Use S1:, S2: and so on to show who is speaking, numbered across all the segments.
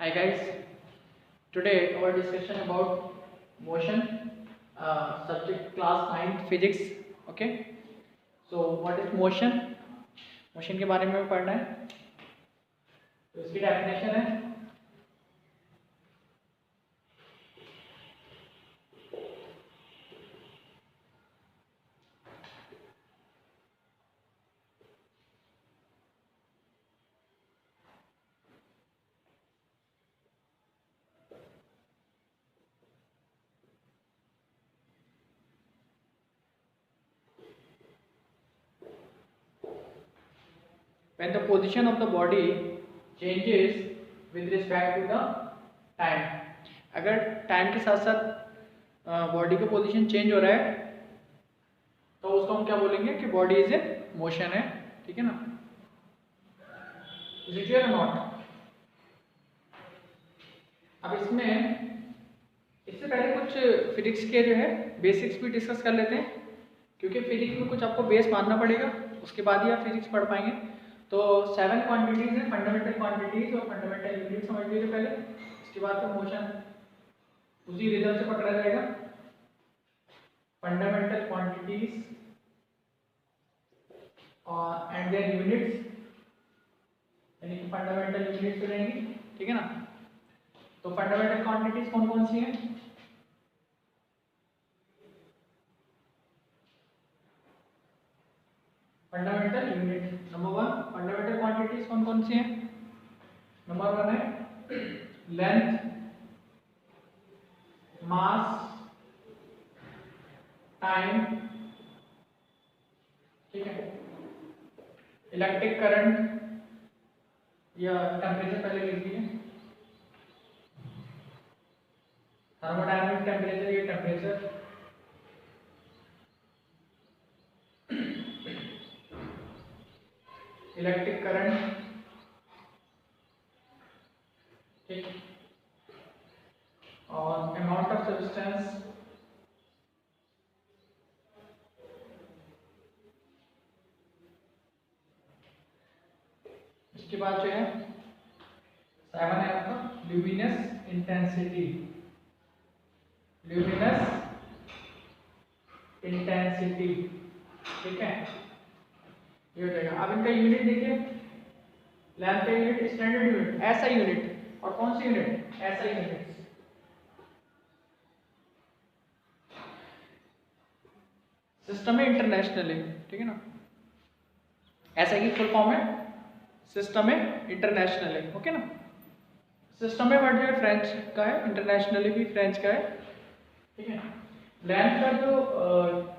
S1: Hi guys, today our discussion about motion, subject class 9 physics. Okay, so what is motion? Motion के बारे में पढ़ना है। तो इसकी डेफिनेशन है when the position of the body changes with respect to the time। अगर time के साथ साथ बॉडी का पोजीशन चेंज हो रहा है तो उसको हम क्या बोलेंगे कि बॉडी इज ए मोशन है। ठीक है ना, इज इट क्लियर नॉट? अब इसमें इससे पहले कुछ फिजिक्स के जो है बेसिक्स भी डिस्कस कर लेते हैं, क्योंकि फिजिक्स में कुछ आपको बेस मानना पड़ेगा, उसके बाद ही आप फिजिक्स पढ़ पाएंगे। तो 7 क्वांटिटीज है, फंडामेंटल क्वांटिटीज और फंडामेंटल यूनिट समझ लीजिए पहले, इसके बाद फिर मोशन उसी रिदम से पकड़ा जाएगा। फंडामेंटल क्वांटिटीज और एंड देयर यूनिट्स, यानी कि फंडामेंटल यूनिट्स रहेंगी। ठीक है ना, तो फंडामेंटल क्वांटिटीज कौन कौन सी हैं? Fundamental unit number 1, fundamental quantities कौन कौन सी हैं? नंबर 1 है लेंथ, मास, टाइम, ठीक है, इलेक्ट्रिक करंट या टेम्परेचर पहले लिख दिए, थर्मोडायनामिक टेम्परेचर या टेम्परेचर, इलेक्ट्रिक करंट, ठीक, और अमाउंट ऑफ सब्सटेंस, इसके बाद जो है 7 है आपका ल्यूमिनस इंटेंसिटी। ल्यूमिनस इंटेंसिटी, ठीक है, ये हो जाएगा। अब इनका यूनिट देखिए, लैंप का यूनिट स्टैंडर्ड यूनिट, ऐसा यूनिट, और कौन सी यूनिट? ऐसा यूनिट, सिस्टम है इंटरनेशनल है। ठीक है ना, ऐसा की फुल फॉर्म है सिस्टम है इंटरनेशनल है। ओके ना, सिस्टम में वर्ड जो है फ्रेंच का है, इंटरनेशनली भी फ्रेंच का है। ठीक है, लैंप का जो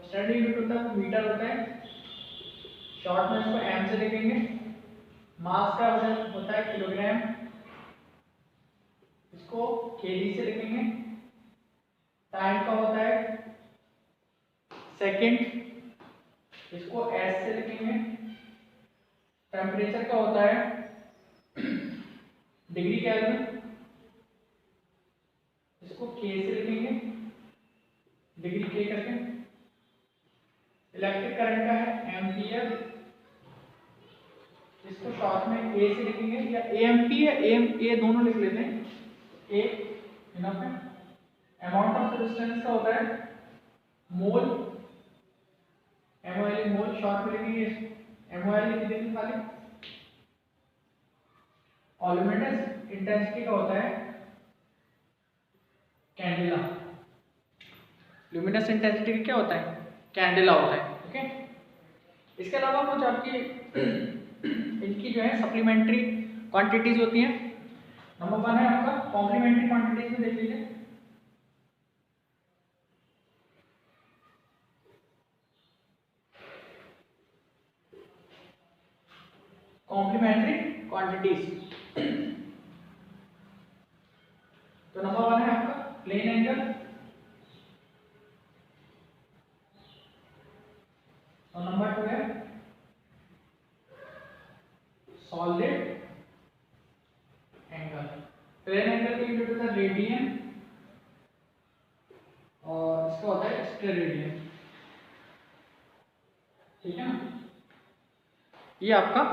S1: स्टैंडर्ड यूनिट होता है वो मीटर होता है, शॉर्ट में इसको एम से लिखेंगे। मास का वजन होता है किलोग्राम, इसको केजी से लिखेंगे। टाइम का होता है सेकंड, इसको एस से लिखेंगे। टेम्परेचर का होता है डिग्री केल्विन, इसको के से लिखेंगे, डिग्री के करके। इलेक्ट्रिक करंट का है एम्पियर, इसको शॉर्ट में ए से लिखेंगे, या एएमपी है एम ए दोनों लिख लेते हैं, ए इनफ है। अमाउंट ऑफ सब्सटेंस का होता है मोल, एमओएल मोल, शॉर्ट में लिखेंगे एमओएल लिख देंगे खाली। और ल्यूमिनस इंटेंसिटी का होता है कैंडेला। ल्यूमिनस इंटेंसिटी का क्या होता है? कैंडेला होता है। ओके, इसके अलावा कुछ आपकी इनकी जो है सप्लीमेंट्री क्वांटिटीज होती हैं। नंबर 1 है आपका कॉम्प्लीमेंट्री क्वांटिटीज में देख लीजिए। कॉम्प्लीमेंट्री क्वांटिटीज, तो नंबर 1 है आपका प्लेन एंगल, और नंबर 2 है सॉलिड एंगल। प्लेन एंगल की यूनिट होता है रेडियन, और इसका होता है स्टेरेडियन। ठीक है ना, ये आपका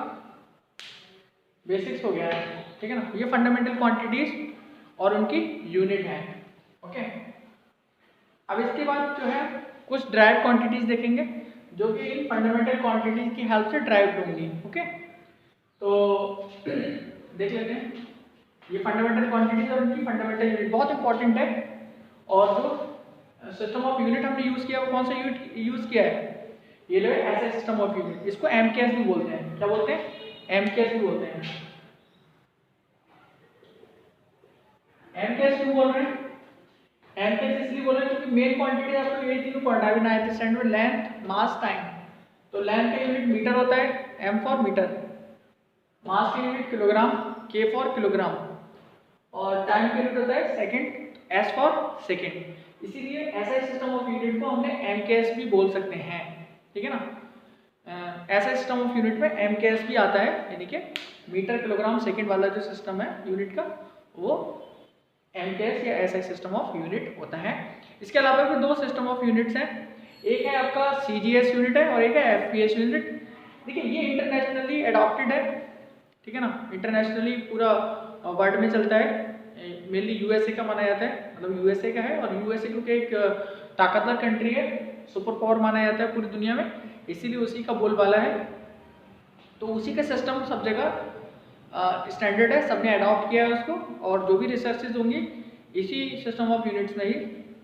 S1: बेसिक्स हो गया है। ठीक है ना। ये फंडामेंटल क्वांटिटीज और उनकी यूनिट है। ओके, अब इसके बाद जो है कुछ ड्राइव क्वांटिटीज देखेंगे जो कि इन फंडामेंटल क्वांटिटीज की हेल्प से ड्राइव होंगी। ओके, तो देख लेते हैं ये फंडामेंटल क्वांटिटीज और उनकी फंडामेंटल यूनिट बहुत इंपॉर्टेंट है। और जो सिस्टम ऑफ यूनिट हमने यूज किया वो कौन सा यूनिट यूज किया है, ये जो है ऐसा सिस्टम ऑफ यूनिट, इसको एमकेएस भी बोलते हैं। क्या बोलते हैं, एमकेएस भी बोलते हैं। एमकेएस क्यों बोल रहे हैं, एमकेएस इसलिए बोल रहे हैं क्योंकि मेन क्वांटिटी आपको ये तीनों पढ़ा भी ना है, स्टैंडर्ड लेंथ मास टाइम। तो लेंथ का यूनिट मीटर होता है, एम फॉर मीटर, मास का यूनिट किलोग्राम, के फॉर किलोग्राम, और टाइम का यूनिट होता है सेकंड, एस फॉर सेकंड। इसीलिए ऐसा सिस्टम ऑफ यूनिट को हमने एमकेएस भी बोल सकते हैं। ठीक है ना, ऐसा सिस्टम ऑफ यूनिट में एमकेएस भी आता है, यानी कि मीटर किलोग्राम सेकंड वाला जो सिस्टम है यूनिट का वो एमकेएस या ऐसा सिस्टम ऑफ यूनिट होता है। इसके अलावा भी दो सिस्टम ऑफ यूनिट्स हैं, एक है आपका सीजीएस यूनिट है और एक है एफपीएस यूनिट। देखिए ये इंटरनेशनली अडॉप्टेड है, ठीक है ना, इंटरनेशनली पूरा वर्ल्ड में चलता है, मेनली यूएसए का माना जाता है, मतलब यूएसए का है, और यूएसए क्योंकि एक ताकतवर कंट्री है, सुपर पावर माना जाता है पूरी दुनिया में, इसीलिए उसी का बोलबाला है। तो उसी का सिस्टम सब जगह स्टैंडर्ड है, सबने अडॉप्ट किया है उसको, और जो भी रिसर्चेज होंगी इसी सिस्टम ऑफ यूनिट्स में ही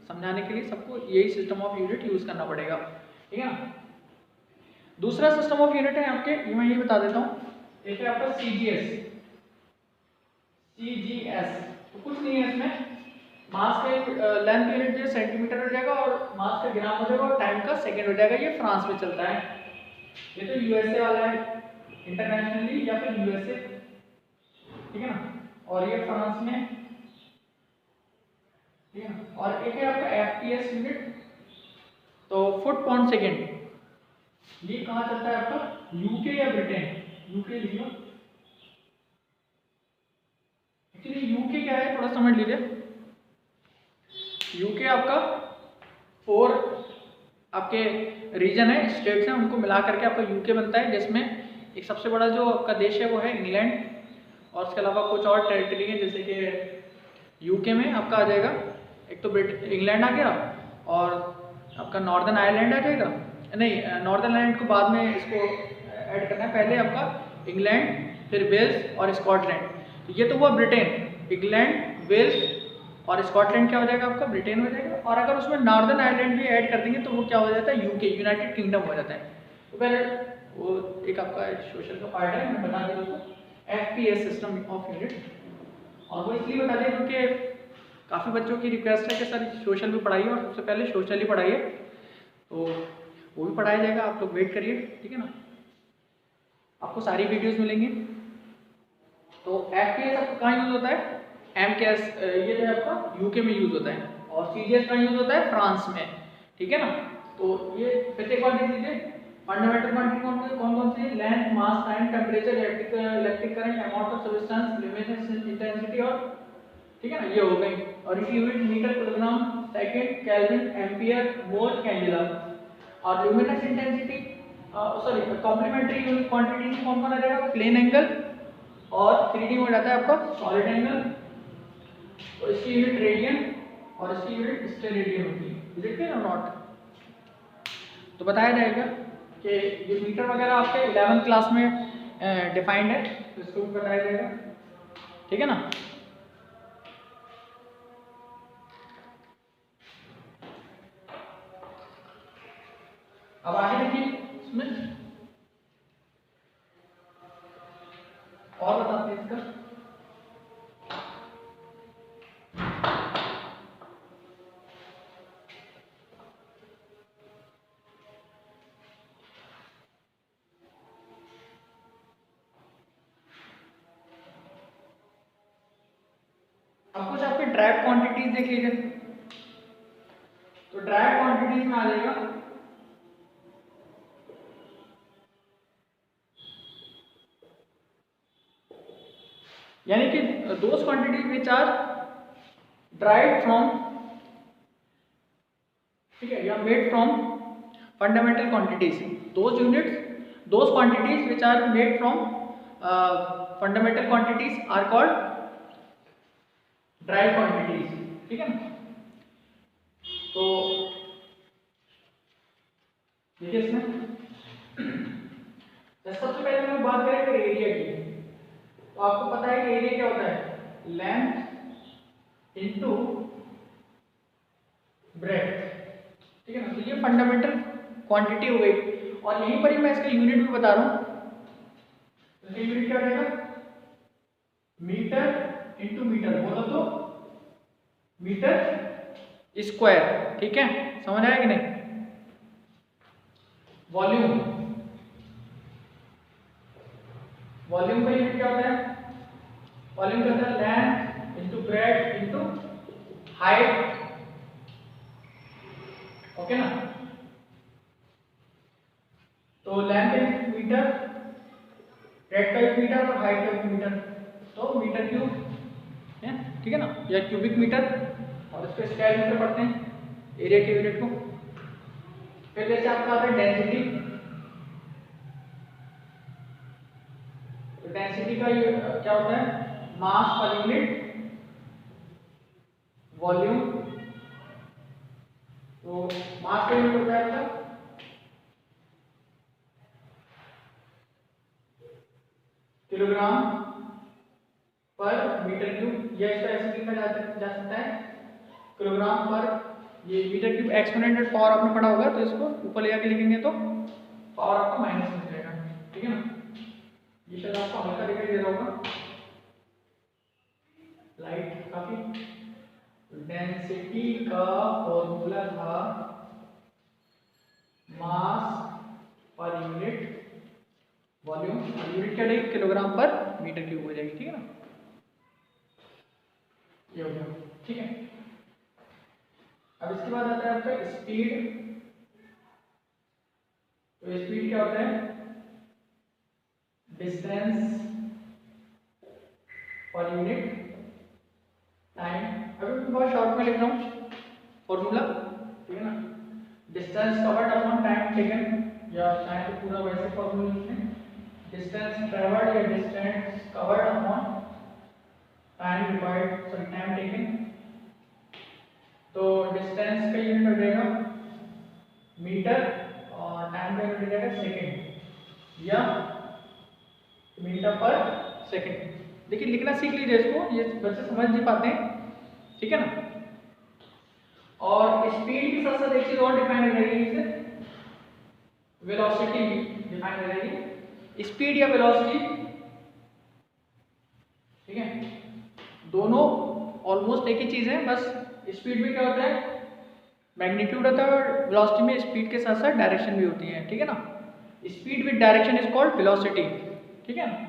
S1: समझाने के लिए सबको यही सिस्टम ऑफ यूनिट यूज करना पड़ेगा। ठीक है ना। दूसरा सिस्टम ऑफ यूनिट है आपके, मैं ये बता देता हूँ, एक है आपका सीजीएस। सीजीएस तो कुछ नहीं है इसमें, मास का लेंथ यूनिट जो सेंटीमीटर हो जाएगा और मास का ग्राम हो जाएगा और टाइम का सेकंड हो जाएगा। ये फ्रांस में चलता है, ये तो यूएसए वाला है इंटरनेशनली, या फिर यूएसए, ठीक है ना, और ये फ्रांस में, ठीक है ना। और एक है आपका एफपीएस यूनिट, तो फुट पाउंड सेकेंड। ये कहाँ चलता है आपका, यूके या ब्रिटेन, यूके लिखो। एक्चुअली यूके क्या है थोड़ा समझ लीजिए। यूके आपका 4 आपके रीजन है, स्टेट्स हैं, उनको मिला करके आपका यूके बनता है, जिसमें एक सबसे बड़ा जो आपका देश है वो है इंग्लैंड, और उसके अलावा कुछ और टेरिटरी है, जैसे कि यूके में आपका आ जाएगा एक तो इंग्लैंड आ गया, और आपका नॉर्दर्न आयरलैंड आ जाएगा, नहीं नॉर्दर्न आयरलैंड को बाद में इसको ऐड करना है, पहले आपका इंग्लैंड, फिर वेल्स और स्कॉटलैंड। तो ये तो हुआ ब्रिटेन, इंग्लैंड, वेल्स और स्कॉटलैंड क्या हो जाएगा आपका, ब्रिटेन हो जाएगा। और अगर उसमें नॉर्दर्न आयरलैंड भी ऐड कर देंगे तो वो क्या हो जाता है, यूके, यूनाइटेड किंगडम हो जाता है। तो पहले वो एक आपका सोशल का पार्ट है, मैं बता देता हूँ, एफपीएस सिस्टम ऑफ यूनिट। और वो इसलिए बता दें क्योंकि काफ़ी बच्चों की रिक्वेस्ट है कि सर सोशल भी पढ़ाइए, और सबसे पहले सोशल ही पढ़ाइए, तो वो भी पढ़ाया जाएगा, आप लोग वेट करिए। ठीक है ना, आपको सारी वीडियोस मिलेंगी। तो एफपीएस आपका कहाँ यूज होता है, एमकेएस ये जो है आपका यूके में यूज होता है, और सीजीएस कहाँ यूज होता है, फ्रांस में। ठीक है ना। तो ये फिर एक बार देख लीजिए, फंडामेंटल क्वांटिटी कौन कौन सी, length, mass, time, temperature, electric current, amount of substance, luminescence intensity, और ठीक है ना, ये हो गई। और इसकी unit metre, kilogram, second, kelvin, ampere, volt, candela. और luminous intensity sorry complementary unit quantity कौन कौन आ जाएगा, प्लेन एंगल, और 3D हो जाता है आपका सॉलिड एंगल, और इसकी यूनिट रेडियन, और इसकी यूनिट स्टेरेडियन होती है। इज इट क्लियर और नॉट। तो बताया जाएगा कि ये मीटर वगैरह आपके 11th क्लास में डिफाइंड है, तो इसको भी बताया जाएगा। ठीक है ना। अब आगे देखिए, इसमें और बताते हैं इसका। अब कुछ आपके ड्राइव क्वांटिटीज देख लीजिए। तो ड्राइव क्वांटिटीज में आ जाएगा यानी कि those quantities which are derived from, ठीक है, या made from fundamental quantities, those units, those quantities which are made from fundamental quantities are called derive quantities, ठीक है ना। तो देखिए इसमें सबसे पहले हम बात करेंगे एरिया की। तो आपको पता है कि एरिया क्या होता है, लेंथ इनटू ब्रेड्थ, ठीक है ना। तो ये फंडामेंटल क्वांटिटी हो गई और यहीं पर ही मैं इसका यूनिट भी बता रहा हूँ। तो यूनिट क्या रहेगा, मीटर इनटू मीटर, बोलो तो मीटर स्क्वायर, ठीक है, समझ आया कि नहीं। वॉल्यूम, वॉल्यूम का यूनिट क्या होता है, वॉल्यूम का होता है length into breadth into height, okay ना। तो लेंथ इन मीटर, ब्रेड्थ का मीटर और हाइट का मीटर, तो मीटर क्यूब है, ठीक है ना, या क्यूबिक मीटर, और इसको स्क्वायर मीटर पढ़ते हैं एरिया के यूनिट को। फिर जैसे आपका आता है डेंसिटी, तो डेंसिटी का क्या होता है, मास पर यूनिट वॉल्यूम। तो मास का यूनिट होता है आपका किलोग्राम पर मीटर क्यूब, या इसको ऐसे लिखा जा सकता है किलोग्राम पर, ये मीटर क्यूब एक्सपोनेंशियल पावर आपने पढ़ा होगा, तो इसको ऊपर ले जाके लिखेंगे तो पावर आपका माइनस में जाएगा, ठीक है ना। ये शायद आपको हल्का दिखाई दे रहा होगा, लाइट काफी। डेंसिटी का फॉर्मूला था मास पर यूनिट वॉल्यूम, यूनिट क्या रहेगी, किलोग्राम पर मीटर क्यूब हो जाएगी, ठीक है ना। ये हो गया, ठीक है। अब इसके बाद आता है आपका स्पीड। तो स्पीड क्या होता है, डिस्टेंस पर यूनिट टाइम। अभी मैं बहुत शॉर्ट में लिख रहा हूँ फॉर्मूला, ठीक है ना। Distance covered upon time taken, या चाहे तो पूरा वैसे फॉर्मूला लिखें, डिस्टेंस ट्रेवल्ड या distance covered upon time required, sorry time taken. तो डिस्टेंस का यूनिट हो जाएगा मीटर और टाइम का यूनिट हो जाएगा सेकंड या मीटर पर सेकंड। देखिए लिखना सीख लीजिए इसको, ये बच्चे समझ नहीं पाते हैं, ठीक है ना। और स्पीड के साथ साथ एक चीज और डिफाइन रहेगी, इससे वेलोसिटी डिफाइन रहेगी, स्पीड या वेलोसिटी, ठीक है, दोनों ऑलमोस्ट एक ही चीज है। बस स्पीड में क्या होता है, मैग्नीट्यूड होता है, और वेलोसिटी में स्पीड के साथ साथ डायरेक्शन भी होती है, ठीक है ना। Speed with direction is called velocity, ठीक है ना।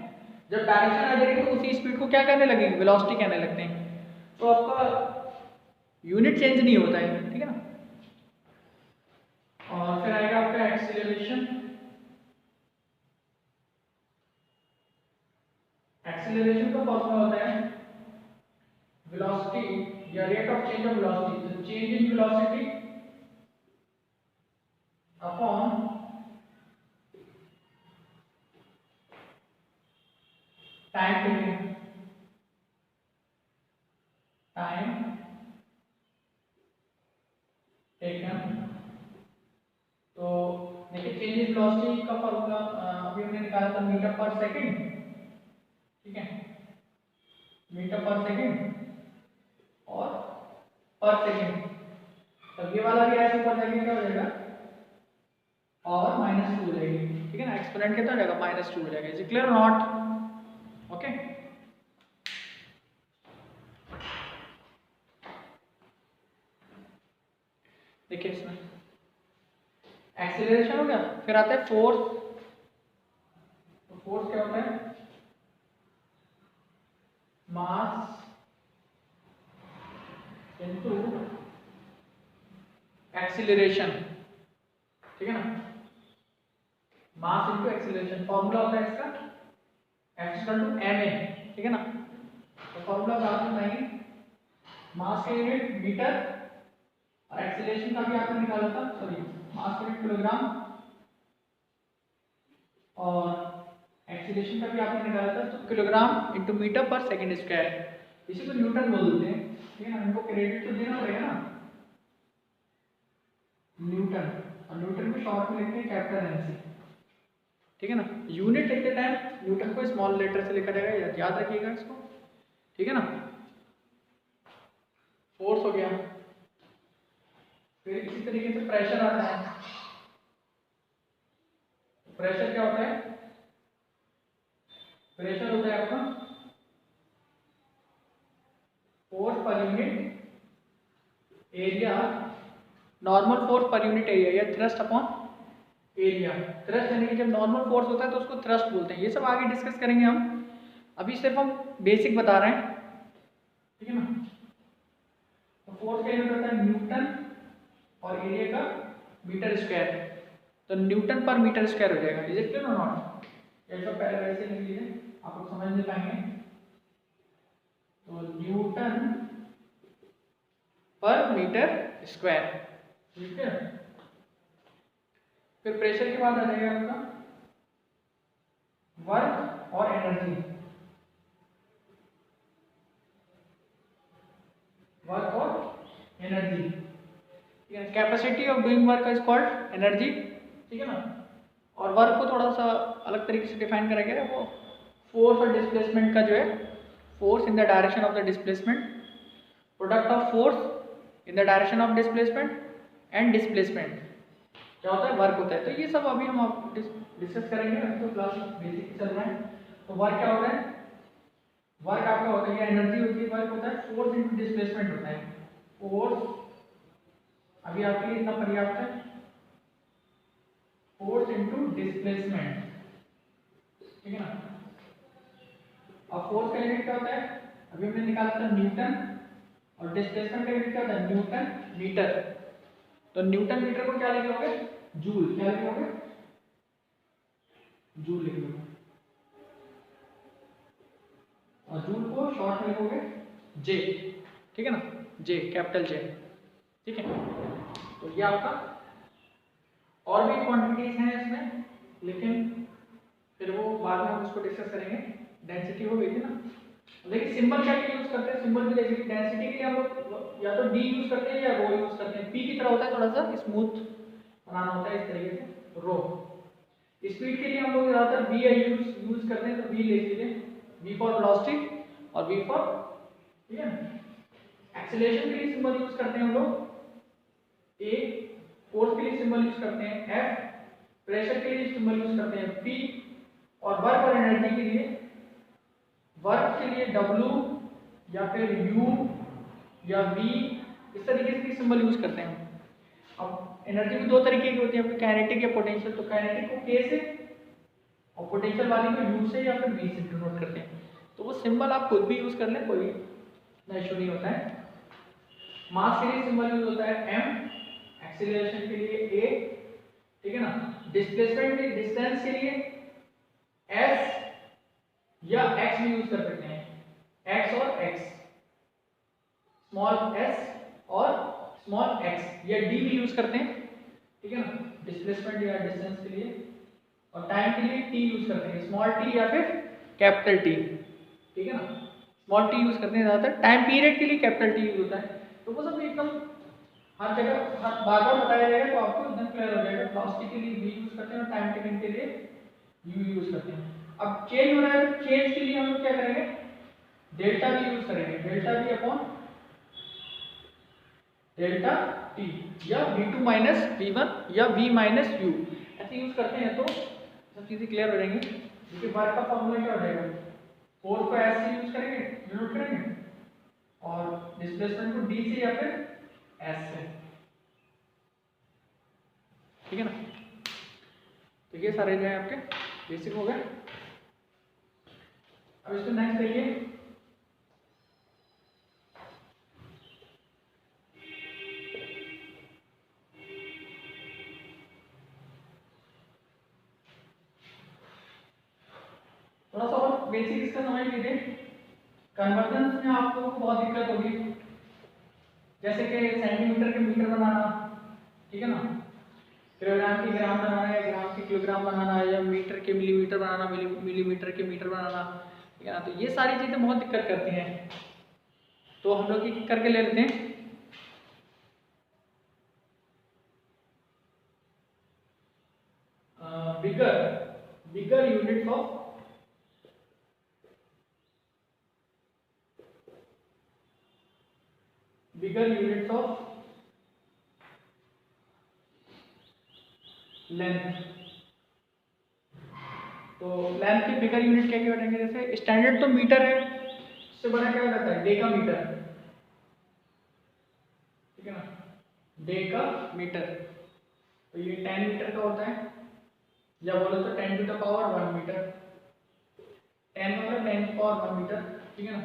S1: जब डायरेक्शन आ जाएगी तो उसी स्पीड को क्या कहने लगेंगे, वेलोसिटी कहने लगते हैं। तो आपका यूनिट चेंज नहीं होता है, ठीक है ना। और फिर आएगा आपका एक्सीलरेशन। एक्सीलरेशन का फॉर्मूला होता है वेलोसिटी या rate of change of velocity, तो change in velocity upon time taken, time taken. तो देखिए चेंज इन वेलोसिटी का फॉर्मूला अभी हमने निकाला था मीटर पर सेकंड, ठीक है, मीटर पर सेकंड और पर सेकंड। तो ये वाला भी ऐसे ऊपर जाएगा, क्या हो जाएगा, पावर -2 हो जाएगी, ठीक है ना। एक्सपोनेंट कितना हो जाएगा, -2 हो जाएगा। इज इट क्लियर और नॉट, ओके। देखिए इसमें एक्सीलरेशन हो गया, फिर आता है फोर्स। तो फोर्स क्या होता है, मास इनटू एक्सीलरेशन, ठीक है ना, मास इनटू एक्सीलरेशन। फॉर्मूला होता है इसका F=ma, ठीक है ना। तो फॉर्मूला बाद में बताएंगे। मास का यूनिट मीटर और एक्सीलरेशन का भी आपने निकाला था, सॉरी मास का यूनिट किलोग्राम और एक्सीलरेशन का भी आपने निकाला था, तो किलोग्राम इंटू मीटर पर सेकेंड स्क्वायर, इसी को न्यूटन बोल देते हैं, ठीक है ना। इनको क्रेडिट तो देना पड़ेगा ना, न्यूटन, और न्यूटन को शॉर्ट में लिखते हैं कैपिटल एन से, ठीक है ना। यूनिट लिखते टाइम न्यूटन को स्मॉल लेटर से लिखा जाएगा, याद रखिएगा इसको, ठीक है ना। फोर्स हो गया, फिर इसी तरीके से प्रेशर आता है। प्रेशर क्या होता है, प्रेशर होता है आपका force per unit area, normal force per unit area या थ्रस्ट अपॉन एरिया। थ्रस्ट यानी कि जब नॉर्मल फोर्स होता है तो उसको थ्रस्ट बोलते हैं। ये सब आगे डिस्कस करेंगे हम, अभी सिर्फ हम बेसिक बता रहे हैं, ठीक है ना। तो फोर्स का यूनिट होता है न्यूटन और एरिया का मीटर स्क्वायर, तो न्यूटन पर मीटर स्क्वायर हो जाएगा। इज इट क्लियर और नॉट? ये सब पहले वैसे लिख लीजिए, आप लोग समझ नहीं पाएंगे। तो न्यूटन पर मीटर स्क्वायर, ठीक है। फिर प्रेशर के बाद आ जाएगा आपका वर्क और एनर्जी। वर्क और एनर्जी, ठीक है। Capacity of doing work is called energy, ठीक है ना। और वर्क को थोड़ा सा अलग तरीके से डिफाइन करा गया है, वो फोर्स और डिस्प्लेसमेंट का जो है, force in the direction of the displacement, product of force in the direction of displacement and displacement क्या होता है, वर्क होता है। तो ये सब अभी हम आप डिस्कस करेंगे, अभी तो क्लास बेसिक चल रहा है। तो वर्क क्या होता है, वर्क आपका होता है, एनर्जी होती है, वर्क होता है फोर्स इनटू डिस्प्लेसमेंट होता है। फोर्स अभी आपके लिए इतना पर्याप्त है, फोर्स इनटू डिस्प्लेसमेंट, ठीक है ना। अब फोर्स का यूनिट क्या होता है, अभी हमने निकाला था न्यूटन, और डिस्प्लेसमेंट का यूनिट क्या होता है, न्यूटन मीटर। तो न्यूटन मीटर को क्या लिखोगे, जूल, क्या लिखोगे, जूल लिखोगे, और जूल को शॉर्ट में लिखोगे जे, ठीक है ना, जे, कैपिटल जे, ठीक है। तो ये आपका, और भी क्वांटिटीज हैं इसमें, लेकिन फिर वो बाद में हम उसको डिस्कस करेंगे। डेंसिटी हो गई थी ना। देखिए सिंबल क्या यूज करते हैं, सिंबल भी देखिए, डेंसिटी के लिए हम लोग या तो डी यूज करते हैं या रो यूज करते हैं। पी की तरह होता है, थोड़ा सा स्मूथ बनाना होता है इस तरीके से, रो। स्पीड के लिए हम लोग ज्यादातर वी यूज करते हैं, तो वी ले लीजिए, वी फॉर वेलोसिटी और वी फॉर, ठीक है। एक्सेलरेशन के लिए सिंबल यूज करते हैं हम लोग ए, फोर्स के लिए सिंबल यूज करते हैं एफ, प्रेशर के लिए सिंबल यूज करते हैं पी, और वर्क और एनर्जी के लिए, वर्क के लिए डब्ल्यू या फिर यू या वी, इस तरीके से सिंबल यूज करते हैं। अब एनर्जी भी दो तरीके की होती है, काइनेटिक या पोटेंशियल। तो काइनेटिक को के से और पोटेंशियल वाली को यू से या फिर वी से डिनोट करते हैं। तो वो सिंबल आप खुद भी यूज कर लें, कोई इशू नहीं होता है। मास के लिए सिंबल यूज होता है एम, एक्सीलरेशन के लिए ए, ठीक है ना। डिस्प्लेसमेंट के डिस्टेंस के लिए एस या एक्स भी यूज कर सकते हैं, एक्स और एक्स, स्मॉल एस और स्मॉल एक्स, या डी भी यूज करते हैं, ठीक है ना, डिस्प्लेसमेंट या डिस्टेंस के लिए। और टाइम के लिए टी यूज करते हैं, स्मॉल टी या फिर कैपिटल टी, ठीक है ना। स्मॉल टी यूज करते हैं ज्यादातर। टाइम पीरियड के लिए कैपिटल टी यूज होता है। तो वो सब एकदम हर जगह बार बार बताया जाएगा, तो आपको एकदम क्लियर हो जाएगा। वेलोसिटी के लिए वी यूज करते हैं और टाइम टेकिंग के लिए यू यूज करते हैं। अब चेंज हो रहा है, तो चेंज के लिए हम लोग क्या करेंगे, डेल्टा वी यूज करेंगे, delta we upon delta T, या v2 माइनस v1 या v माइनस u, ऐसे यूज करते हैं। तो सब चीजें क्लियर हो जाएंगी। देखिए वर्क का फॉर्मूला क्या हो जाएगा, फोर्स को s से यूज करेंगे, डिनोट करेंगे, और डिस्प्लेसमेंट को d से या फिर s से, ठीक है ना। तो ये सारे जो है आपके बेसिक हो गए। अब इसको नेक्स्ट देखिए, थोड़ा सा और बेसिक इसका समझ लीजिए। कन्वर्जन में आपको बहुत दिक्कत होगी, जैसे कि सेंटीमीटर के मीटर बनाना, ठीक है ना। किलोग्राम की ग्राम बनाना है, ग्राम के किलोग्राम बनाना है, या मीटर के मिलीमीटर बनाना, मिलीमीटर के मीटर बनाना, ठीक है ना। तो ये सारी चीज़ें बहुत दिक्कत करती हैं, तो हम लोग ये करके ले लेते हैं। बिगर यूनिट्स ऑफ लेंथ। तो लेंथ की बिगर यूनिट क्या क्या बनेंगे, जैसे स्टैंडर्ड तो मीटर है, उससे बड़ा क्या रहता है डेका मीटर, ठीक है ना, डेका मीटर। तो ये 10 मीटर का होता है, या बोलो तो 10 टू द पावर 1 मीटर, 10 मतलब 10 टू पावर 1 मीटर, ठीक है ना।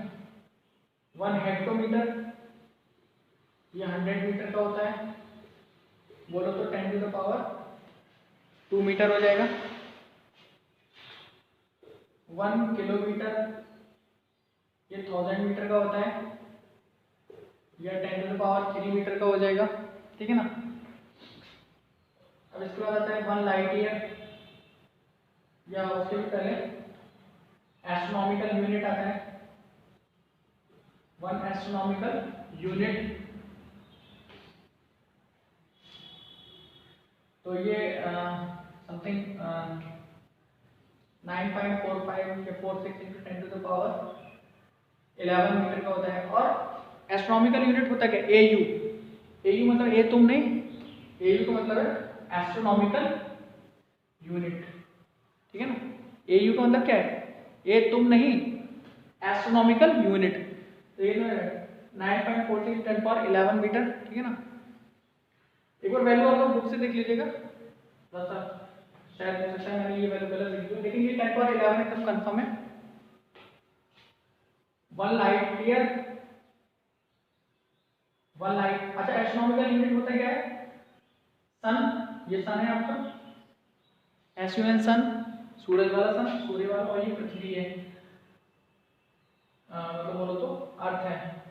S1: 1 हेक्टोमीटर ये 100 मीटर का होता है, बोलो तो 10 टू द पावर 2 मीटर हो जाएगा। 1 किलोमीटर ये 1000 मीटर का होता है, या 10 टू द पावर 3 मीटर का हो जाएगा, ठीक है ना। अब इसके बाद आता है 1 लाइट ईयर, या उससे भी पहले एस्ट्रोनॉमिकल यूनिट आता है, 1 एस्ट्रोनॉमिकल यूनिट। तो ये समथिंग 9.45 या 46 into 10 to the power 11 metre का होता है। और एस्ट्रोनॉमिकल यूनिट होता है क्या, AU। AU मतलब ए तुम नहीं, AU का मतलब है एस्ट्रोनॉमिकल यूनिट, ठीक है ना। AU का मतलब क्या है, ए तुम नहीं, एस्ट्रोनॉमिकल यूनिट। तो ये 9.46 10 पावर 11 मीटर, ठीक है ना। एक बार वैल्यू आप लोग बुक से देख लीजिएगा, थोड़ा सा शायद हो सकता है मैंने ये वैल्यू गलत लिख दी, लेकिन ये 10 पावर 11 एकदम कंफर्म है। 1 लाइट ईयर, 1 लाइट, अच्छा एस्ट्रोनॉमिकल यूनिट होता क्या है, सन। ये सन है आपका, SUN सन, सूरज वाला सन, सूर्य वाला, और ये पृथ्वी है, मतलब बोलो तो अर्थ है।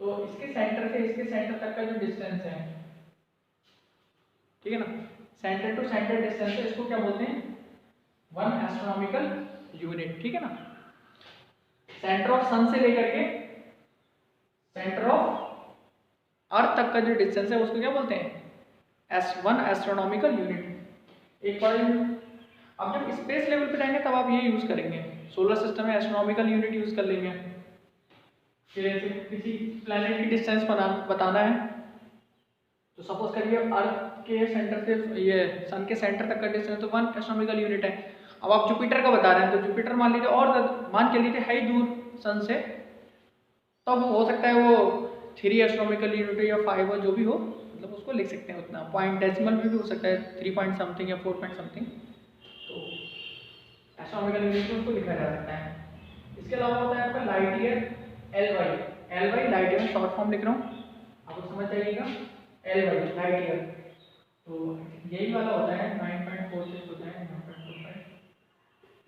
S1: तो इसके सेंटर से इसके सेंटर तक का जो डिस्टेंस है, ठीक है ना, सेंटर टू सेंटर डिस्टेंस है, इसको क्या बोलते हैं, 1 एस्ट्रोनॉमिकल यूनिट, ठीक है ना। सेंटर ऑफ सन से लेकर के सेंटर ऑफ अर्थ तक का जो डिस्टेंस है उसको क्या बोलते हैं, 1 एस्ट्रोनॉमिकल यूनिट। एक बार अब जब स्पेस लेवल पे जाएंगे तब आप ये यूज करेंगे, सोलर सिस्टम में एस्ट्रोनॉमिकल यूनिट यूज कर लेंगे। फिर किसी प्लैनेट की डिस्टेंस बताना है, तो सपोज करिए अर्थ के सेंटर से ये सन के सेंटर तक का डिस्टेंस तो 1 एस्ट्रोनॉमिकल यूनिट है। अब आप जुपिटर का बता रहे हैं, तो जुपिटर मान लीजिए और मान के लीजिए है दूर सन से, तब हो सकता है वो 3 एस्ट्रोनॉमिकल यूनिट या 5 हो, जो भी हो, मतलब उसको लिख सकते हैं उतना, पॉइंट डेसिमल में भी हो सकता है 3 पॉइंट समथिंग या 4 पॉइंट समथिंग, तो एस्ट्रोनॉमिकल यूनिट में उसको लिखा जा सकता है। इसके अलावा होता है आपका light year, LY light year, short form लिख रहा हूँ, आपको समझ जाइएगा, LY लाइट ईयर। तो यही वाला होता है 9.46 होता है, 9.45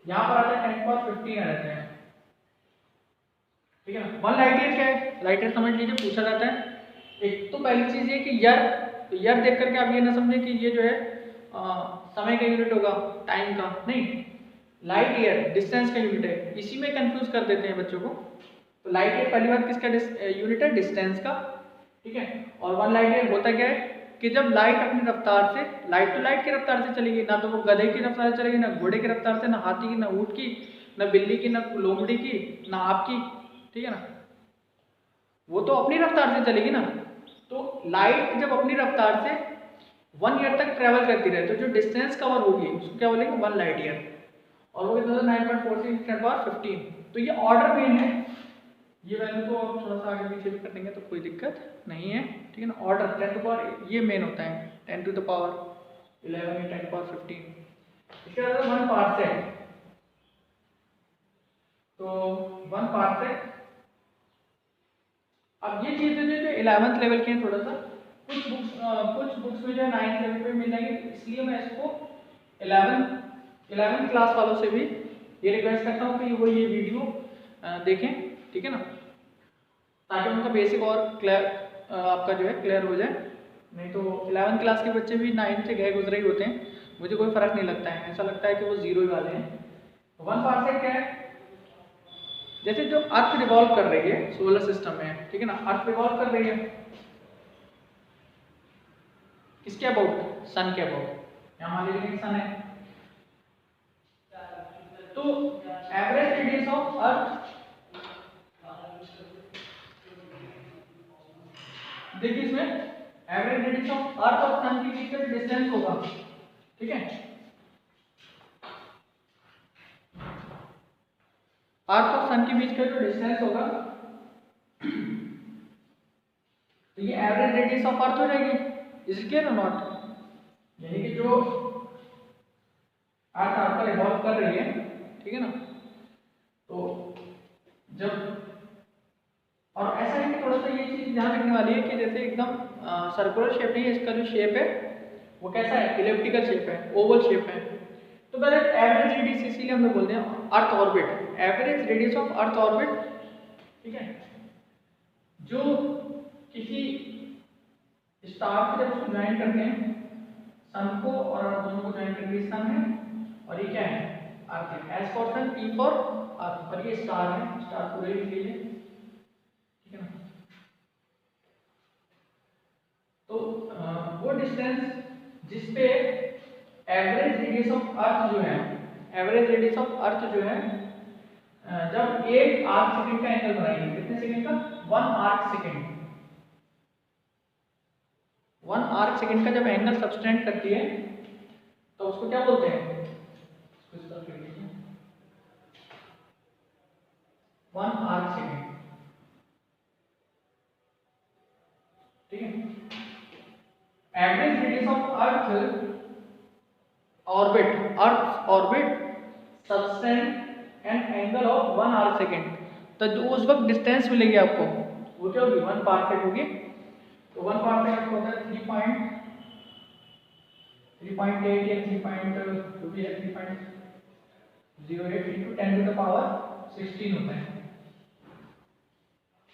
S1: यहाँ पर आता है 10 पावर 15 आ जाते हैं, ठीक है ना। 1 लाइट ईयर क्या है, लाइट ईयर समझ लीजिए, पूछा जाता है। एक तो पहली चीज ये कि ईयर, तो ईयर देख करके आप ये ना समझे कि ये जो है समय का यूनिट होगा, टाइम का नहीं, लाइट ईयर डिस्टेंस का यूनिट है, इसी में कंफ्यूज कर देते हैं बच्चों को। तो लाइट ईयर पहली बात किसका यूनिट है, डिस्टेंस का, ठीक है। और 1 लाइट ईयर होता क्या है कि जब लाइट अपनी रफ्तार से, लाइट तो लाइट की रफ्तार से चलेगी, ना तो वो गधे की रफ्तार से चलेगी, ना घोड़े की रफ्तार से, ना हाथी की, ना ऊँट की, ना बिल्ली की, ना लोमड़ी की, ना आपकी, ठीक है ना, वो तो अपनी रफ्तार से चलेगी ना। तो लाइट जब अपनी रफ्तार से 1 ईयर तक ट्रेवल करती रहे, तो जो डिस्टेंस कवर होगी उसको क्या बोलेंगे, 1 लाइट ईयर, और वो कितना 9.46 10 पावर 15। तो ये ऑर्डर में है, ये वैल्यू तो आप थोड़ा सा आगे पीछे भी कर देंगे तो कोई दिक्कत नहीं है, ठीक है ना। ऑर्डर 10 टू पावर ये मेन होता है, 10 टू द पावर 11 या 10 टू पावर 15। इसके बाद 1 पार्सेक, तो 1 पार्सेक, अब ये चीजें जो 11th लेवल के हैं, थोड़ा सा कुछ बुक्स में जो है 9th लेवल पे मिल जाएंगे, तो इसलिए मैं इसको 11th क्लास वालों से भी ये रिक्वेस्ट करता हूँ कि वो ये वीडियो देखें, ठीक है ना, ताकि उनका बेसिक और क्लियर आपका जो है क्लियर हो जाए नहीं तो 11th क्लास के बच्चे भी 9 से गए गुजरे ही होते हैं, मुझे कोई फर्क नहीं लगता है, ऐसा लगता है कि वो जीरो ही वाले हैं। वन पार्सेक क्या है? जैसे जो अर्थ रिवॉल्व कर रही है सोलर सिस्टम में, ठीक है ना, अर्थ रिवॉल्व कर रही है किसके अबाउट? सन के अबाउट। यहाँ मान लीजिए सन है, तो एवरेज रेडियस ऑफ अर्थ, देखिए इसमें एवरेज रेडियस ऑफ अर्थ और सन के बीच का डिस्टेंस होगा, ठीक है, अर्थ और सन के बीच का जो डिस्टेंस होगा, तो ये एवरेज रेडियस ऑफ अर्थ हो जाएगी। इज इट क्लियर और नॉट? यानी कि जो अर्थ आपका रिवॉल्व कर रही है, ठीक है ना, तो जब, और ऐसा है कि थोड़ा सा ये चीज ध्यान रखने वाली है कि जैसे एकदम सर्कुलर शेप नहीं है, इसका जो शेप है वो कैसा है? इलिप्टिकल शेप है, ओवल शेप है। तो पहले एवरेज रेडियस, इसीलिए हमने बोलते हैं earth orbit, average radius of earth orbit, ठीक है, जो किसी स्टार से जब उसको ज्वाइन करते हैं, सन को और दोनों को ज्वाइन करके सन है, और ये क्या है? अर्थ है। S for sun, E for earth, और ये स्टार है, स्टार पूरे लिख लीजिए, ठीक है ना। तो वो डिस्टेंस जिसपे एवरेज रेडियस ऑफ अर्थ जो है, एवरेज रेडियस ऑफ अर्थ जो है, जब एक आर्क सेकंड का एंगल बनाएंगे, कितने सेकंड का? 1 आर्क सेकंड, 1 आर्क सेकंड का जब एंगल सबटेंड करती है तो उसको क्या बोलते हैं? 1 आर्क सेकंड, ठीक है। Average radius of earth orbit, earth orbit subtend an angle of 1 arc second, तो जो उस वक्त डिस्टेंस मिलेगी आपको वो क्या होगी? 1 पार्सेक होगी। तो 1 पार्सेक आपको होता है 3.8 या 3.08 इंटू 10 टू द पावर 16 होता है,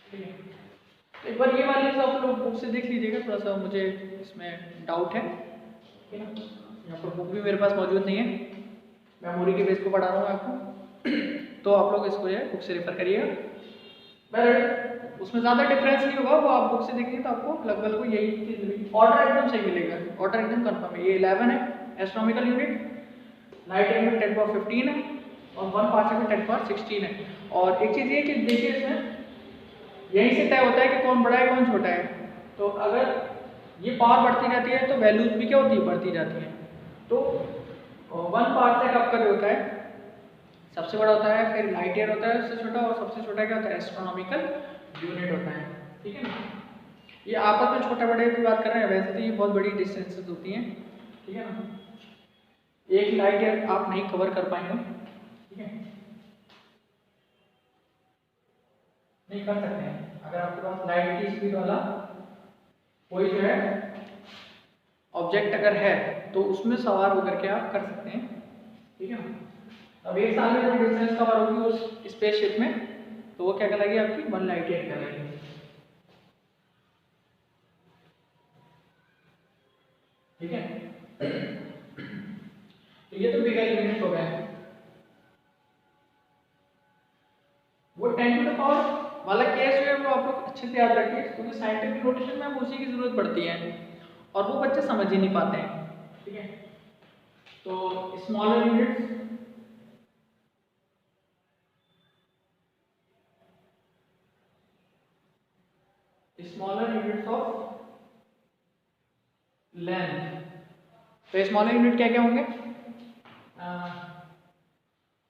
S1: ठीक है। तो एक बार ये वाले सब आप लोग बुक से देख लीजिएगा, थोड़ा सा मुझे इसमें डाउट है, ठीक है ना। यहाँ पर बुक भी मेरे पास मौजूद नहीं है, मेमोरी के बेस पर पढ़ा रहा हूँ आपको, तो आप लोग इसको जो है बुक से रेफर करिएगा। बट उसमें ज़्यादा डिफरेंस नहीं होगा, वो आप बुक से देखेंगे तो आपको लगभग को यही चीज़ मिलेगी, ऑर्डर एकदम सही मिलेगा, ऑर्डर एकदम कंफर्म है। ये 11 है एस्ट्रोनॉमिकल यूनिट, लाइट ईयर में 10^15 है, और 1 पार्सेक में 10^16 है। और एक चीज़ ये कि देखिए इसमें यहीं से तय होता है कि कौन बड़ा है कौन छोटा है। तो अगर ये पावर बढ़ती जाती है तो वैल्यूज भी क्या होती है? बढ़ती जाती है। तो 1 पार्सेक आपका जो होता है सबसे बड़ा होता है, फिर लाइट ईयर होता है उससे छोटा, और सबसे छोटा क्या होता है? एस्ट्रोनॉमिकल यूनिट होता है, ठीक है ना। ये आपस में छोटे बड़े की बात कर रहे हैं, वैसे तो ये बहुत बड़ी डिस्टेंसेस होती हैं, ठीक है ना। एक लाइट ईयर आप नहीं कवर कर पाएंगे, ठीक है, नहीं कर सकते हैं। अगर आपके पास लाइट की स्पीड वाला कोई जो है ऑब्जेक्ट अगर है तो उसमें सवार होकर के आप कर सकते हैं, ठीक है ना। अब 1 साल में जो डिस्टेंस कवर होगी उस स्पेसशिप में, तो वो क्या कहलाएगी? आपकी 1 लाइट ईयर कहलाएगी, ठीक है। तो ये तो बिगर यूनिट हो गया। वो 10 टू द पावर वाला केस जो है वो आप लोग अच्छे से याद रखिए, क्योंकि साइंटिफिक नोटेशन में उसी की जरूरत पड़ती है और वो बच्चे समझ ही नहीं पाते हैं, ठीक है। तो smaller units, smaller units of length, तो स्मॉलर यूनिट क्या क्या होंगे?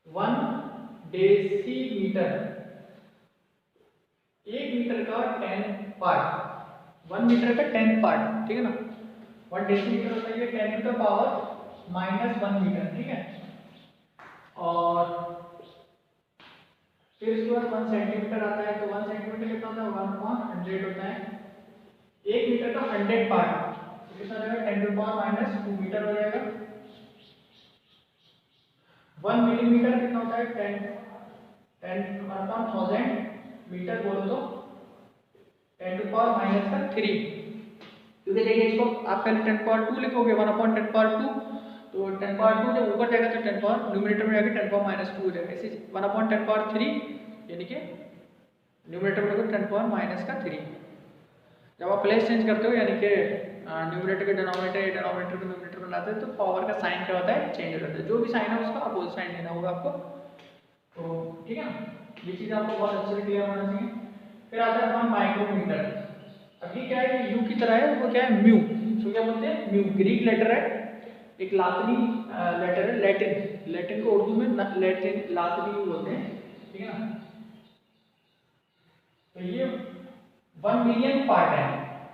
S1: 1 डेसीमीटर, 1 मीटर का 10 पार्ट, 1 मीटर का 10 पार्ट, ठीक है ना। 1 डेसीमीटर होता है 10 टू द पावर -1 मीटर, ठीक है। और फिर इसके बाद 1 सेंटीमीटर आता है, तो 1 सेंटीमीटर कितना होता है? 1/100 होता है। 1 मीटर का 100 पार्ट, तो कितना रहेगा? 10 टू द पावर -2 मीटर हो जाएगा। 1 मिलीमीटर कितना होता है? 10 मीटर बोलो तो 10 टू पावर -3, क्योंकि देखिए इसको आप पहले 10^2 लिखोगे 1/10^2, तो 10^2 जब ऊपर जाएगा तो 10 पावर न्यूमरेटर में जाके 10^-2 हो जाएगा। इसी 1/10^3 यानी कि न्यूमरेटर में 10^-3। जब आप प्लेस चेंज करते हो यानी कि न्यूमरेटर के डिनोमिनेटर या डिनोमिनेटर को न्यूमरेटर बनाते हैं तो पावर का साइन क्या होता है, चेंज हो जाता है। जो भी साइन है उसका अपोजिट साइन लेना होगा आपको। तो ठीक है ना, ये चीज़ आपको बहुत अच्छे से क्लियर होना चाहिए। फिर आता है हमारा माइक्रोमीटर। अभी क्या है कि यू की तरह है, वो क्या है म्यू, तो क्या बोलते हैं म्यू, ग्रीक लेटर है, एक लातिनी लेटर है, लैटिन, लैटिन को उर्दू में लैटिन लातिनी बोलते हैं, ठीक है ना। तो ये 1 मिलियन पार्ट है।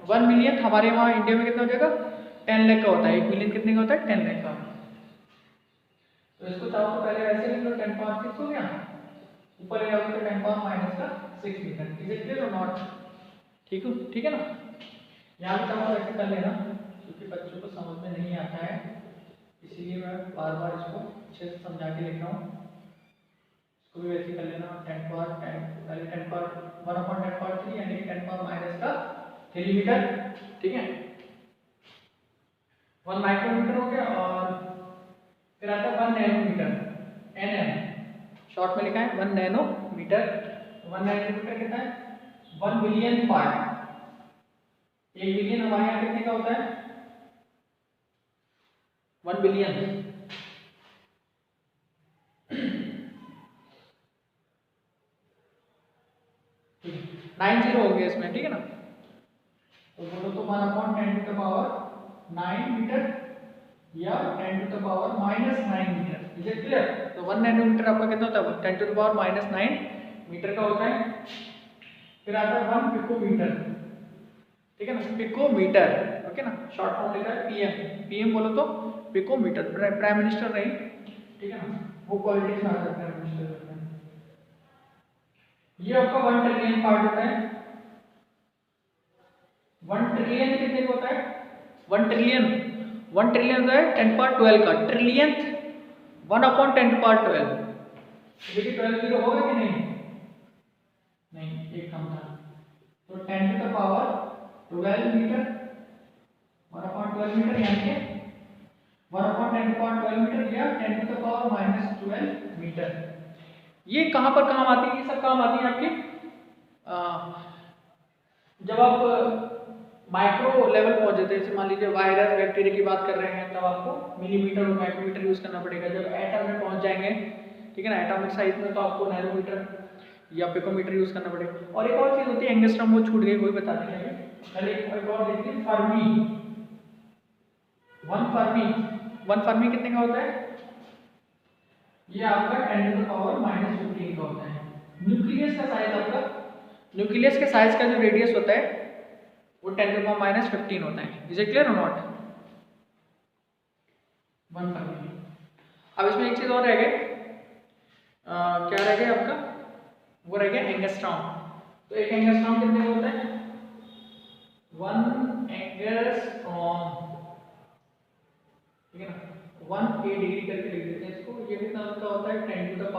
S1: 1 मिलियन हमारे वहाँ इंडिया में कितना हो जाएगा, 10 लाख का होता है। 1 मिलियन कितने का होता है, 10 लाख का। तो इसको चाहो तो पहले ऐसे लिख लो, 10^6 हो गया, ऊपर ले जाओगे तो 10^-6 मीटर। इज इट क्लियर और नॉट? ठीक है ना। यहाँ भी चाहो ऐसे कर लेना, क्योंकि बच्चों को समझ में नहीं आता है, इसीलिए मैं बार बार इसको अच्छे से समझा के लिख रहा हूँ। इसको भी वैसे कर लेना, 1/10^3 यानी कि 10^-3 मीटर, ठीक है। 1 माइक्रोमीटर हो गया, और फिर आता है 1 नैनोमीटर, nm शॉर्ट में लिखा है 1 नैनोमीटर। 1 नैनोमीटर कितना है, 1 बिलियन पार्ट। 1 बिलियन हमारे यहाँ कितने का होता है, 1 बिलियन। 9 जीरो हो गया इसमें, ठीक है ना। तो बोलो तो 1/10⁻9 मीटर या 10⁻⁻9 मीटर। Is it clear? तो 1 नैनोमीटर आपका कितना होता है, 10⁻⁻9 मीटर का होता है। फिर आता है 1 पिकोमीटर, ठीक है ना, पिकोमीटर, ओके ना, शॉर्ट फॉर्म लिखा है पीएम। पीएम बोलो तो पिकोमीटर, प्राइम मिनिस्टर नहीं, ठीक है ना, वो पॉलिटिक्स में आ जाता है मिनिस्टर। ये आपका 1 ट्रिलियन पार्ट होता है। 1 ट्रिलियन कितने का होता है, 1 ट्रिलियन, 1 ट्रिलियन होता है 10^12 का, ट्रिलियन 1/10^12। देखिए 12 जीरो होगा कि नहीं, एक कम था, तो 10⁻12 मीटर, 1/12 मीटर, यानी कि 1/10^12 मीटर या 10⁻⁻12 मीटर। ये कहाँ पर काम आती है, ये सब काम आती है आपकी जब आप माइक्रो लेवल पहुंच जाते हैं। जैसे मान लीजिए वायरस बैक्टीरिया की बात कर रहे हैं, तब आपको मिलीमीटर और माइक्रोमीटर यूज करना पड़ेगा। जब एटम में पहुंच जाएंगे, ठीक है ना, एटॉमिक साइज में, तो आपको नैनोमीटर या पिकोमीटर यूज करना पड़ेगा। और एक और चीज होती है, एंगस्ट्रॉम, वो छूट गई, वही बता देंगे पहले। एक और देखते हैं फर्मी। 1 फर्मी कितने का होता है, ये आपका 10⁻⁻15 का होता है। न्यूक्लियस का साइज आपका, न्यूक्लियस के साइज का जो रेडियस होता है वो 10⁻⁻15 होता है। इज इट क्लियर और नॉट? 1 फर्मी। अब इसमें एक चीज और रह गई, क्या रह गया आपका, वो रह गया एंगस्ट्रॉम। तो एक एंगस्ट्रॉम कितने का होता है, 1 एंगस्ट्रॉम, ठीक है ना, 1 डिग्री करके लिख देते हैं इसको। ये कितना का होता है, 10⁻⁻10 मीटर का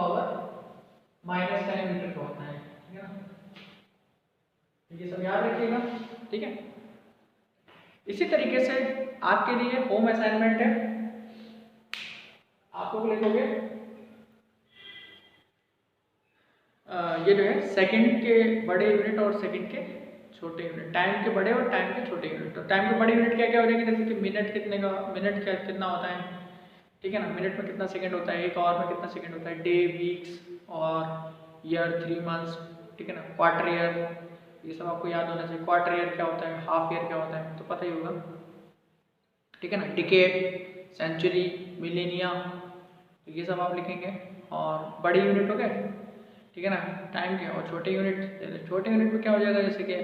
S1: होता है, ठीक है ना। ये सब याद रखिएगा, ठीक है। इसी तरीके से आपके लिए होम असाइनमेंट है, आप लोग लिखोगे ये जो है सेकंड के बड़े यूनिट और सेकंड के छोटे यूनिट, टाइम के बड़े और टाइम के छोटे यूनिट। तो टाइम के बड़े यूनिट क्या क्या हो जाएंगे, जैसे कि मिनट कितने का, मिनट क्या कितना होता है, ठीक है ना, मिनट में कितना सेकंड होता है, एक आवर में कितना सेकंड होता है, डे, वीक्स और ईयर, 3 मंथ्स, ठीक है ना, क्वार्टर ईयर, ये सब आपको याद होना चाहिए। क्वार्टर ईयर क्या होता है, हाफ ईयर क्या होता है, तो पता ही होगा, ठीक है ना, डिकेड, सेंचुरी, मिलेनिया, तो ये सब आप लिखेंगे। और बड़े यूनिट हो गए, ठीक है ना, टाइम के। और छोटे यूनिट, छोटे यूनिट में क्या हो जाएगा, जैसे कि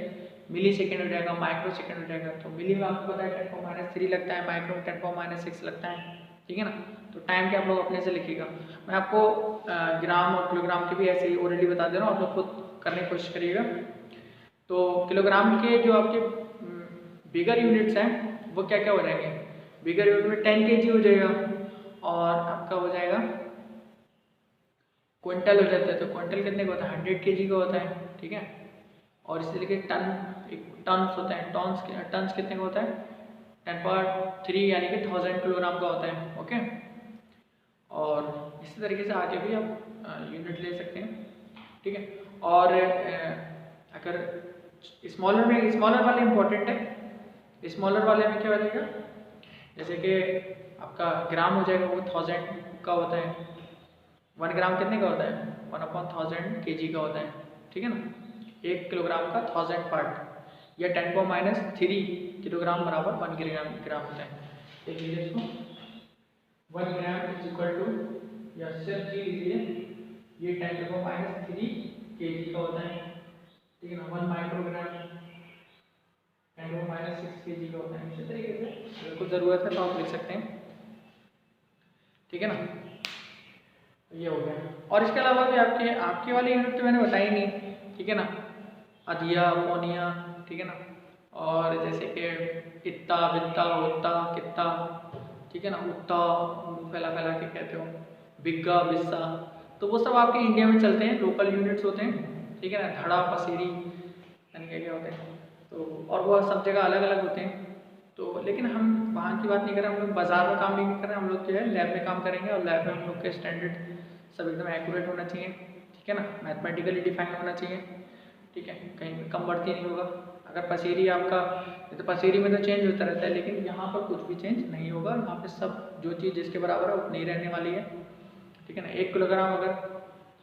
S1: मिली सेकेंड हो जाएगा, माइक्रो सेकेंड हो जाएगा। तो मिली में आपको पता है 10⁻³ लगता है, माइक्रो में 10⁻6 लगता है, ठीक है ना। तो टाइम के आप लोग अपने से लिखिएगा। मैं आपको ग्राम और किलोग्राम के भी ऐसे ही ऑलरेडी बता दे रहा हूँ, आप लोग खुद करने की कोशिश करिएगा। तो किलोग्राम के जो आपके बिगर यूनिट्स हैं वो क्या क्या हो जाएंगे, बिगर यूनिट में 10 kg हो जाएगा, और आपका हो जाएगा क्विंटल हो जाता है। तो क्विंटल कितने का होता है, 100 kg का होता है, ठीक है। और इसी तरीके टन्स होते हैं, टन्स कितने का होता है 10⁻³ यानी कि 1000 किलोग्राम का होता है। ओके, और इसी तरीके से आगे भी आप यूनिट ले सकते हैं, ठीक है। और अगर स्मॉलर वाले इम्पोर्टेंट है, स्मॉलर वाले में क्या बनेगा, जैसे कि आपका ग्राम हो जाएगा, वो 1000 का होता है। 1 ग्राम कितने का होता है 1/1000 kg का होता है, ठीक है ना। 1 किलोग्राम का 1000 पार्ट या 10⁻³ किलोग्राम बराबर 1 ग्राम होता है। देख लीजिए इसको, 1 ग्राम इज इक्वल टू, या सिर्फ जी लीजिए, ये 10⁻³ kg का होता है, ठीक है ना। 1 माइक्रोग्राम 10⁻6 kg का होता है। इसी तरीके से अगर कुछ ज़रूरत है तो आप लिख सकते हैं, ठीक है ना। तो ये हो गया। और इसके अलावा भी आपकी वाली यूनिट तो मैंने बताई नहीं, ठीक है ना। अधिया, पौनिया, ठीक है ना। और जैसे कि इत्ता, वित्ता, उत्ता, कित्ता, ठीक है ना। उत्ता फैला के कहते हो, बिग्गा, बिस्सा, तो वो सब आपके इंडिया में चलते हैं, लोकल यूनिट्स होते हैं, ठीक है ना। धड़ा, पसेरी यानी क्या होते हैं, तो और वो सब जगह अलग अलग होते हैं। तो लेकिन हम वहाँ की बात नहीं कर रहे, हम लोग बाजार में काम नहीं कर रहे, हम लोग जो है लैब में काम करेंगे, और लैब में हम लोग के स्टैंडर्ड सब एकदम एक्यूरेट होना चाहिए, ठीक है ना। मैथमेटिकली डिफाइन होना चाहिए, ठीक है, कहीं कम बढ़ती नहीं होगा। अगर पसेरी आपका, तो पसेरी में तो चेंज होता रहता है, लेकिन यहाँ पर कुछ भी चेंज नहीं होगा। यहाँ पे सब जो चीज़ जिसके बराबर है वो नहीं रहने वाली है, ठीक है ना। 1 किलोग्राम अगर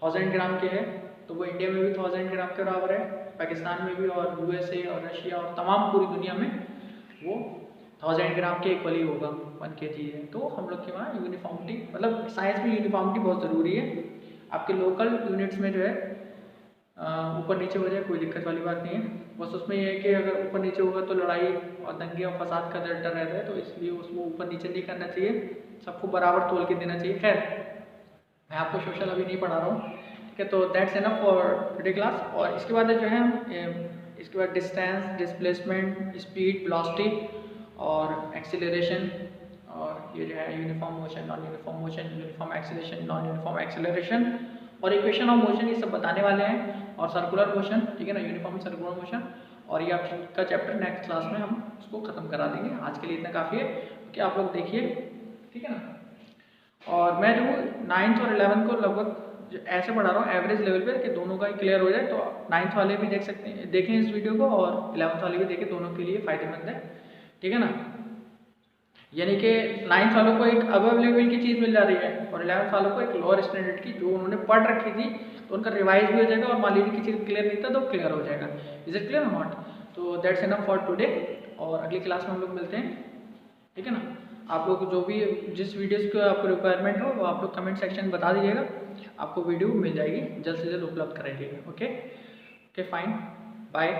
S1: 1000 ग्राम के है तो वो इंडिया में भी 1000 ग्राम के बराबर है, पाकिस्तान में भी, और USA और रशिया और तमाम पूरी दुनिया में वो 1000 ग्राम के इक्वली होगा 1 kg है। तो हम लोग के वहाँ यूनिफॉर्मिटी, मतलब साइंस में यूनिफॉर्मिटी बहुत ज़रूरी है। आपके लोकल यूनिट्स में जो है ऊपर नीचे हो जाए कोई दिक्कत वाली बात नहीं है, बस उसमें ये है कि अगर ऊपर नीचे होगा तो लड़ाई और दंगे और फसाद का डर रहता है, तो इसलिए उसको ऊपर नीचे नहीं करना चाहिए, सबको बराबर तोल के देना चाहिए। खैर, मैं आपको सोशल अभी नहीं पढ़ा रहा हूँ, ठीक है। तो that's enough for today class. और इसके बाद जो है इसके बाद डिस्टेंस, डिस्प्लेसमेंट, स्पीड, वेलोसिटी और एक्सीलरेशन, और ये जो है uniform motion, non uniform motion, uniform acceleration, non uniform acceleration, और इक्वेशन ऑफ मोशन, ये सब बताने वाले हैं। और सर्कुलर मोशन, ठीक है ना, यूनिफॉर्म सर्कुलर मोशन, और ये आपका चैप्टर नेक्स्ट क्लास में हम उसको ख़त्म करा देंगे। आज के लिए इतना काफ़ी है कि आप लोग देखिए, ठीक है ना। और मैं जो 9th और 11th को लगभग ऐसे पढ़ा रहा हूँ एवरेज लेवल पे कि दोनों का ही क्लियर हो जाए। तो 9th वाले भी देख सकते हैं, देखें इस वीडियो को, और 11th वाले भी देखें, दोनों के लिए फ़ायदेमंद है, ठीक है ना। यानी कि 9th वालों को एक अबव लेवल की चीज़ मिल जा रही है, और 11th वालों को एक लोअर स्टैंडर्ड की जो उन्होंने पढ़ रखी थी, तो उनका रिवाइज भी हो जाएगा, और मान लीजिए किसी क्लियर नहीं था तो क्लियर हो जाएगा। Is it clear not? तो दैट्स इनफ फॉर टुडे, और अगली क्लास में हम लोग मिलते हैं, ठीक है ना। आप लोग जो भी जिस वीडियोज़ को आपको रिक्वायरमेंट हो वो आप लोग कमेंट सेक्शन में बता दीजिएगा, आपको वीडियो मिल जाएगी, जल्द से जल्द उपलब्ध कराइएगा। Okay, fine, bye.